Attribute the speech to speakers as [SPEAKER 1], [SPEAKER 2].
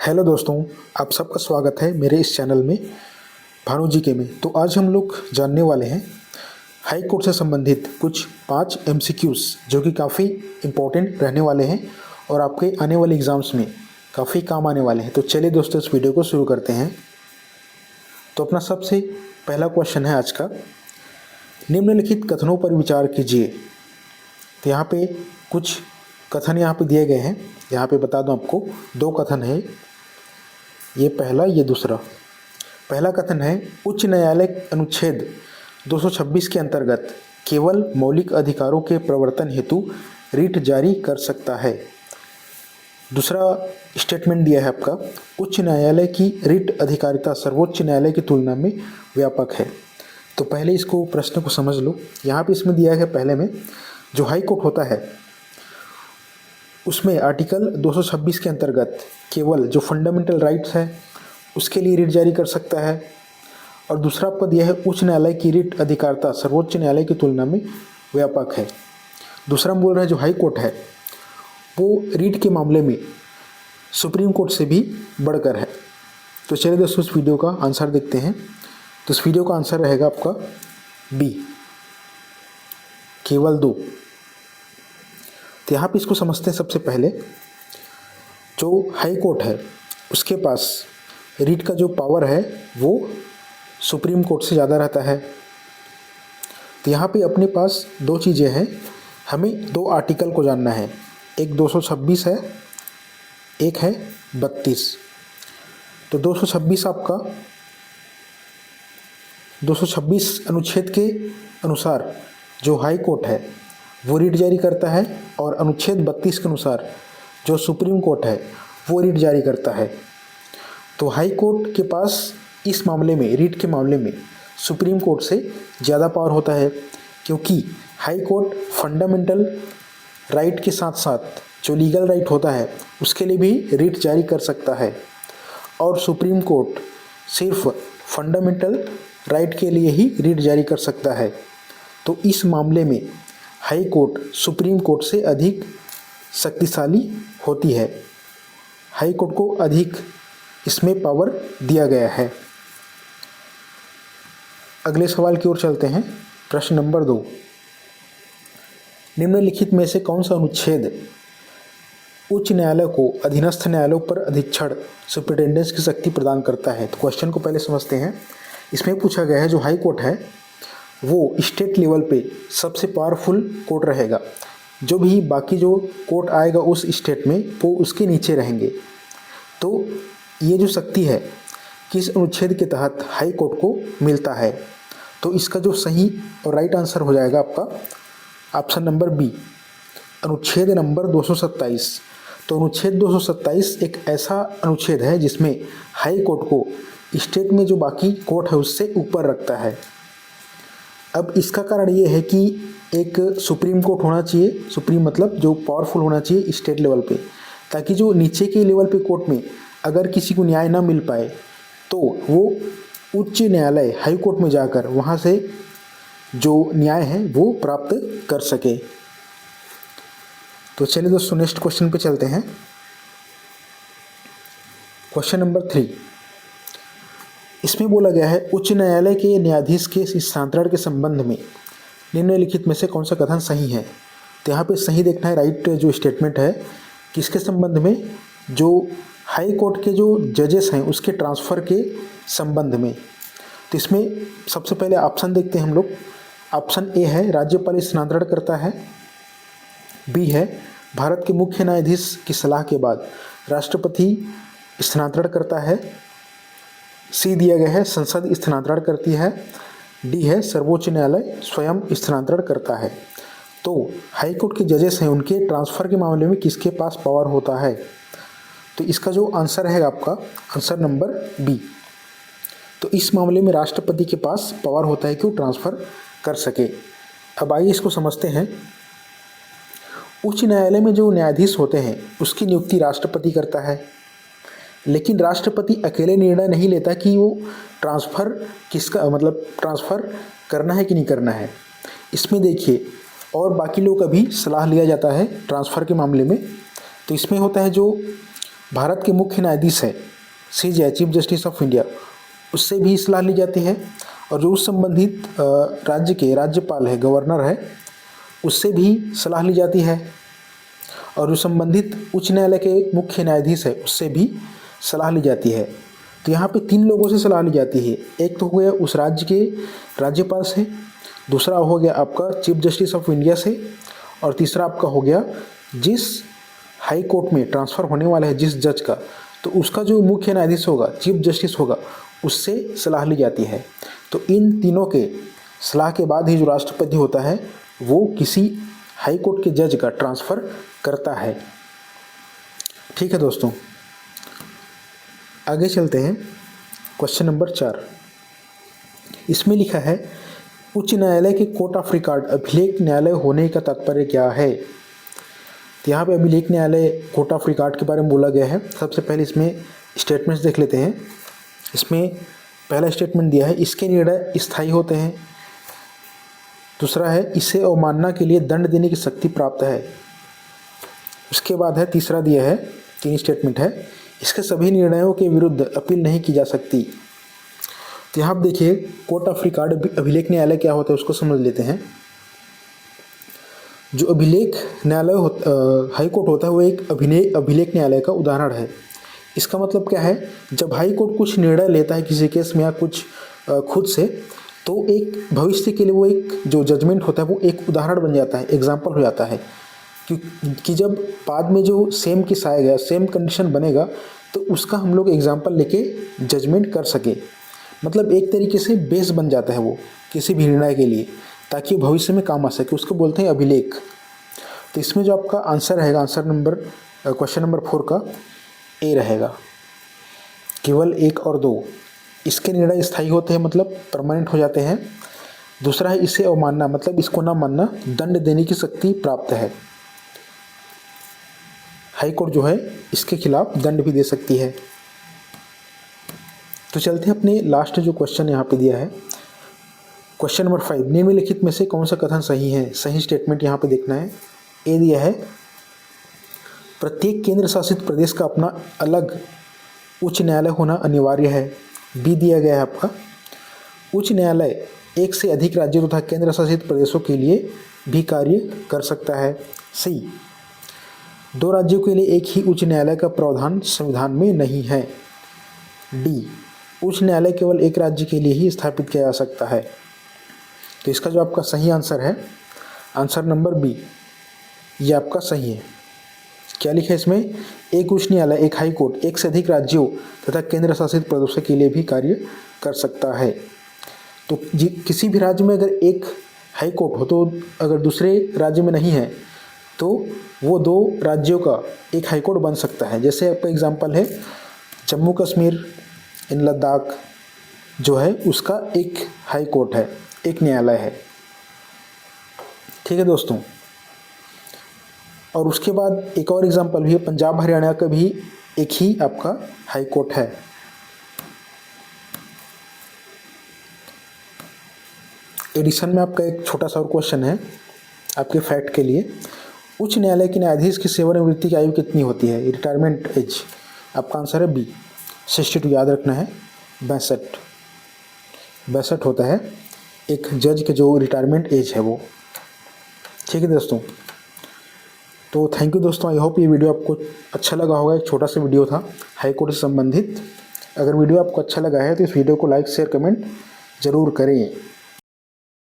[SPEAKER 1] Hello दोस्तों, आप सबका स्वागत है मेरे इस चैनल में भानु जी के में। तो आज हम लोग जानने वाले हैं हाई कोर्ट से संबंधित कुछ 5 MCQs जो कि काफ़ी इम्पोर्टेंट रहने वाले हैं और आपके आने वाले एग्ज़ाम्स में काफ़ी काम आने वाले हैं। तो चलिए दोस्तों, इस वीडियो को शुरू करते हैं। तो अपना सबसे पहला क्वेश्चन है आज का, निम्नलिखित कथनों पर विचार कीजिए। तो यहाँ पे कुछ कथन यहाँ पे दिए गए हैं। यहाँ पे बता दूं आपको, 2 कथन है, ये पहला ये दूसरा। पहला कथन है, उच्च न्यायालय अनुच्छेद 226 के अंतर्गत केवल मौलिक अधिकारों के प्रवर्तन हेतु रिट जारी कर सकता है। दूसरा स्टेटमेंट दिया है आपका, उच्च न्यायालय की रिट अधिकारिता सर्वोच्च न्यायालय की तुलना में व्यापक है। तो पहले इसको प्रश्न को समझ लो। यहाँ पे इसमें दिया है पहले में, जो हाई कोर्ट होता है उसमें आर्टिकल 226 के अंतर्गत केवल जो फंडामेंटल राइट्स है उसके लिए रिट जारी कर सकता है। और दूसरा आपको दिया है, उच्च न्यायालय की रिट अधिकारिता सर्वोच्च न्यायालय की तुलना में व्यापक है। दूसरा हम बोल रहे हैं, जो हाई कोर्ट है वो रिट के मामले में सुप्रीम कोर्ट से भी बढ़कर है। तो चलिए दोस्तों, इस वीडियो का आंसर देखते हैं। तो इस वीडियो का आंसर रहेगा आपका बी, केवल 2। तो यहाँ पे इसको समझते हैं। सबसे पहले जो हाई कोर्ट है उसके पास रिट का जो पावर है वो सुप्रीम कोर्ट से ज़्यादा रहता है। तो यहाँ पे अपने पास 2 चीज़ें हैं, हमें 2 आर्टिकल को जानना है। एक 226 है, एक है 32। तो 226 अनुच्छेद के अनुसार जो हाई कोर्ट है वो रिट जारी करता है, और अनुच्छेद 32 के अनुसार जो सुप्रीम कोर्ट है वो रिट जारी करता है। तो हाई कोर्ट के पास इस मामले में, रिट के मामले में सुप्रीम कोर्ट से ज़्यादा पावर होता है, क्योंकि हाई कोर्ट फंडामेंटल राइट के साथ साथ जो लीगल राइट होता है उसके लिए भी रिट जारी कर सकता है, और सुप्रीम कोर्ट सिर्फ फंडामेंटल राइट के लिए ही रिट जारी कर सकता है। तो इस मामले में हाई कोर्ट सुप्रीम कोर्ट से अधिक शक्तिशाली होती है। हाई कोर्ट को अधिक इसमें पावर दिया गया है। अगले सवाल की ओर चलते हैं। प्रश्न नंबर 2, निम्नलिखित में से कौन सा अनुच्छेद उच्च न्यायालय को अधीनस्थ न्यायालयों पर अधीक्षण सुपरिटेंडेंस की शक्ति प्रदान करता है। तो क्वेश्चन को पहले समझते हैं। इसमें पूछा गया है, जो हाई कोर्ट है वो स्टेट लेवल पे सबसे पावरफुल कोर्ट रहेगा। जो भी बाकी जो कोर्ट आएगा उस स्टेट में वो उसके नीचे रहेंगे। तो ये जो शक्ति है किस अनुच्छेद के तहत हाई कोर्ट को मिलता है। तो इसका जो सही और राइट आंसर हो जाएगा आपका ऑप्शन नंबर बी, अनुच्छेद नंबर 227। तो अनुच्छेद 227 एक ऐसा अनुच्छेद है जिसमें हाई कोर्ट को स्टेट में जो बाकी कोर्ट है उससे ऊपर रखता है। अब इसका कारण ये है कि एक सुप्रीम कोर्ट होना चाहिए, सुप्रीम मतलब जो पावरफुल होना चाहिए स्टेट लेवल पे, ताकि जो नीचे के लेवल पे कोर्ट में अगर किसी को न्याय ना मिल पाए तो वो उच्च न्यायालय हाई कोर्ट में जाकर वहाँ से जो न्याय है वो प्राप्त कर सके। तो चलिए दोस्तों, नेक्स्ट क्वेश्चन पे चलते हैं। क्वेश्चन नंबर 3, इसमें बोला गया है, उच्च न्यायालय के न्यायाधीश के स्थानांतरण के संबंध में निम्नलिखित में से कौन सा कथन सही है। तो यहाँ पे सही देखना है, राइट जो स्टेटमेंट है किसके संबंध में, जो हाई कोर्ट के जो जजेस हैं उसके ट्रांसफ़र के संबंध में। तो इसमें सबसे पहले ऑप्शन देखते हैं हम लोग। ऑप्शन ए है, राज्यपाल स्थानांतरण करता है। बी है, भारत के मुख्य न्यायाधीश की सलाह के बाद राष्ट्रपति स्थानांतरण करता है। सी दिया गया है, संसद स्थानांतरण करती है। डी है, सर्वोच्च न्यायालय स्वयं स्थानांतरण करता है। तो हाई कोर्ट के जजेस हैं उनके ट्रांसफ़र के मामले में किसके पास पावर होता है। तो इसका जो आंसर है आपका आंसर नंबर बी। तो इस मामले में राष्ट्रपति के पास पावर होता है कि वो ट्रांसफ़र कर सके। अब आइए इसको समझते हैं। उच्च न्यायालय में जो न्यायाधीश होते हैं उसकी नियुक्ति राष्ट्रपति करता है, लेकिन राष्ट्रपति अकेले निर्णय नहीं लेता कि वो ट्रांसफ़र किसका, मतलब ट्रांसफ़र करना है कि नहीं करना है। इसमें देखिए, और बाकी लोगों का भी सलाह लिया जाता है ट्रांसफ़र के मामले में। तो इसमें होता है जो भारत के मुख्य न्यायाधीश है CJI chief justice of India, उससे भी सलाह ली जाती है। और जो उस संबंधित राज्य के राज्यपाल है, गवर्नर है, उससे भी सलाह ली जाती है। और जो संबंधित उच्च न्यायालय के मुख्य न्यायाधीश है, उससे भी सलाह ली जाती है। तो यहाँ पे 3 लोगों से सलाह ली जाती है। एक तो हो गया उस राज्य के राज्यपाल से, दूसरा हो गया आपका चीफ जस्टिस ऑफ इंडिया से, और तीसरा आपका हो गया जिस हाई कोर्ट में ट्रांसफ़र होने वाला है जिस जज का, तो उसका जो मुख्य न्यायाधीश होगा, चीफ जस्टिस होगा, उससे सलाह ली जाती है। तो इन तीनों के सलाह के बाद ही जो राष्ट्रपति होता है वो किसी हाई कोर्ट के जज का ट्रांसफ़र करता है। ठीक है दोस्तों, आगे चलते हैं। क्वेश्चन नंबर 4, इसमें लिखा है उच्च न्यायालय के कोर्ट ऑफ रिकॉर्ड अभिलेख न्यायालय होने का तात्पर्य क्या है। तो यहाँ पे अभिलेख न्यायालय कोर्ट ऑफ रिकॉर्ड के बारे में बोला गया है। सबसे पहले इसमें स्टेटमेंट्स देख लेते हैं। इसमें पहला स्टेटमेंट दिया है, इसके निर्णय स्थायी होते हैं। दूसरा है, इसे अवमानना के लिए दंड देने की शक्ति प्राप्त है। उसके बाद है तीसरा दिया है, 3 स्टेटमेंट है, इसके सभी निर्णयों के विरुद्ध अपील नहीं की जा सकती। तो यहाँ आप देखिए कोर्ट ऑफ रिकॉर्ड अभिलेख न्यायालय क्या होता है उसको समझ लेते हैं। जो अभिलेख न्यायालय हाई कोर्ट होता है वो एक अभिलेख न्यायालय का उदाहरण है। इसका मतलब क्या है, जब हाई कोर्ट कुछ निर्णय लेता है किसी केस में या कुछ खुद से, तो एक भविष्य के लिए वो एक जो जजमेंट होता है वो एक उदाहरण बन जाता है, एग्जाम्पल हो जाता है कि जब बाद में जो सेम केस आएगा, सेम कंडीशन बनेगा, तो उसका हम लोग एग्जाम्पल लेके जजमेंट कर सके। मतलब एक तरीके से बेस बन जाता है वो किसी भी निर्णय के लिए, ताकि भविष्य में काम आ सके, उसको बोलते हैं अभिलेख। तो इसमें जो आपका आंसर रहेगा, क्वेश्चन नंबर 4 का ए रहेगा। केवल 1 और 2 इसके निर्णय स्थायी होते हैं, मतलब परमानेंट हो जाते हैं। दूसरा है इसे अवमानना, मतलब इसको ना मानना, दंड देने की शक्ति प्राप्त है। हाई कोर्ट जो है इसके खिलाफ दंड भी दे सकती है। तो चलते हैं अपने लास्ट जो क्वेश्चन यहाँ पे दिया है, क्वेश्चन नंबर 5, निम्नलिखित में से कौन सा कथन सही है। सही स्टेटमेंट यहाँ पे देखना है। ए दिया है, प्रत्येक केंद्र शासित प्रदेश का अपना अलग उच्च न्यायालय होना अनिवार्य है। बी दिया गया है आपका, उच्च न्यायालय एक से अधिक राज्यों तथा केंद्र शासित प्रदेशों के लिए भी कार्य कर सकता है। सी, 2 राज्यों के लिए एक ही उच्च न्यायालय का प्रावधान संविधान में नहीं है। डी, उच्च न्यायालय केवल एक राज्य के लिए ही स्थापित किया जा सकता है। तो इसका जो आपका सही आंसर है, आंसर नंबर बी, ये आपका सही है। क्या लिखा है इसमें, एक उच्च न्यायालय, एक हाई कोर्ट एक से अधिक राज्यों तथा केंद्र शासित प्रदेशों के लिए भी कार्य कर सकता है। तो किसी भी राज्य में अगर एक हाई कोर्ट हो, तो अगर दूसरे राज्य में नहीं है तो वो 2 राज्यों का एक हाई कोर्ट बन सकता है। जैसे आपका एग्जांपल है जम्मू कश्मीर इन लद्दाख जो है उसका एक हाई कोर्ट है, एक न्यायालय है। ठीक है दोस्तों, और उसके बाद एक और एग्जांपल भी है, पंजाब हरियाणा का भी एक ही आपका हाई कोर्ट है। एडिशन में आपका एक छोटा सा और क्वेश्चन है आपके फैक्ट के लिए, उच्च न्यायालय के न्यायाधीश की सेवानिवृत्ति की आयु कितनी होती है, रिटायरमेंट एज। आपका आंसर है बी, 62, याद रखना है, 62 होता है एक जज के जो रिटायरमेंट एज है वो। ठीक है दोस्तों, तो थैंक यू दोस्तों, आई होप ये वीडियो आपको अच्छा लगा होगा। एक छोटा सा वीडियो था हाई कोर्ट से संबंधित। अगर वीडियो आपको अच्छा लगा है तो इस वीडियो को लाइक शेयर कमेंट ज़रूर करें।